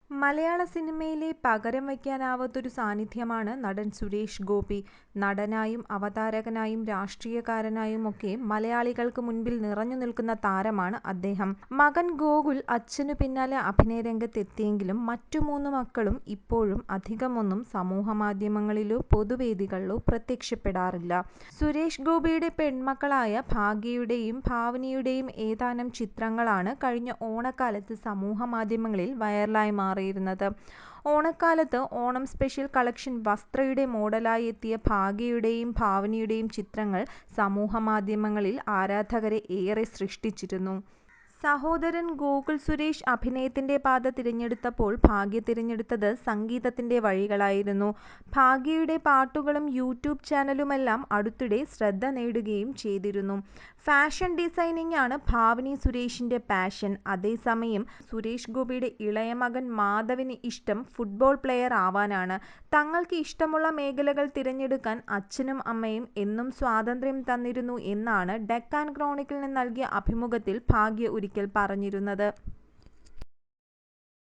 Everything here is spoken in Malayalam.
മലയാള സിനിമയിലെ പകരം വയ്ക്കാനാവാത്തൊരു സാന്നിധ്യമാണ് നടൻ സുരേഷ് ഗോപി. നടനായും അവതാരകനായും രാഷ്ട്രീയക്കാരനായും ഒക്കെ മലയാളികൾക്ക് മുൻപിൽ നിറഞ്ഞു നിൽക്കുന്ന താരമാണ് അദ്ദേഹം. മകൻ ഗോകുൽ അച്ഛനു പിന്നാലെ അഭിനയരംഗത്തെത്തിയെങ്കിലും മറ്റു മൂന്ന് മക്കളും ഇപ്പോഴും അധികമൊന്നും സമൂഹമാധ്യമങ്ങളിലോ പൊതുവേദികളിലോ പ്രത്യക്ഷപ്പെടാറില്ല. സുരേഷ് ഗോപിയുടെ പെൺമക്കളായ ഭാഗ്യയുടെയും ഭാവനയുടെയും ഏതാനും ചിത്രങ്ങളാണ് കഴിഞ്ഞ ഓണക്കാലത്ത് സമൂഹമാധ്യമങ്ങളിൽ വൈറലായി മാറിയിരുന്നത്. ഓണക്കാലത്ത് ഓണം സ്പെഷ്യൽ കളക്ഷൻ വസ്ത്രയുടെ മോഡലായി എത്തിയ ഭാഗ്യയുടെയും ഭാവനയുടെയും ചിത്രങ്ങൾ സമൂഹമാധ്യമങ്ങളിൽ ആരാധകരെ ഏറെ സൃഷ്ടിച്ചിരുന്നു. സഹോദരൻ ഗോകുൽ സുരേഷ് അഭിനയത്തിന്റെ പാത തിരഞ്ഞെടുത്തപ്പോൾ ഭാഗ്യ തിരഞ്ഞെടുത്തത് സംഗീതത്തിന്റെ വഴികളായിരുന്നു. ഭാഗ്യയുടെ പാട്ടുകളും യൂട്യൂബ് ചാനലുമെല്ലാം അടുത്തിടെ ശ്രദ്ധ നേടുകയും ചെയ്തിരുന്നു. ഫാഷൻ ഡിസൈനിങ് ആണ് ഭാവനി സുരേഷിന്റെ പാഷൻ. അതേസമയം സുരേഷ് ഗോപിയുടെ ഇളയ മകൻ മാധവന് ഇഷ്ടം ഫുട്ബോൾ പ്ലെയർ ആവാനാണ്. തങ്ങൾക്ക് ഇഷ്ടമുള്ള മേഖലകൾ തിരഞ്ഞെടുക്കാൻ അച്ഛനും അമ്മയും എന്നും സ്വാതന്ത്ര്യം തന്നിരുന്നു എന്നാണ് ഡെക്കാൻ ക്രോണിക്കിളിന് നൽകിയ അഭിമുഖത്തിൽ ഭാഗ്യ ഒരിക്കൽ പറഞ്ഞിരുന്നത്.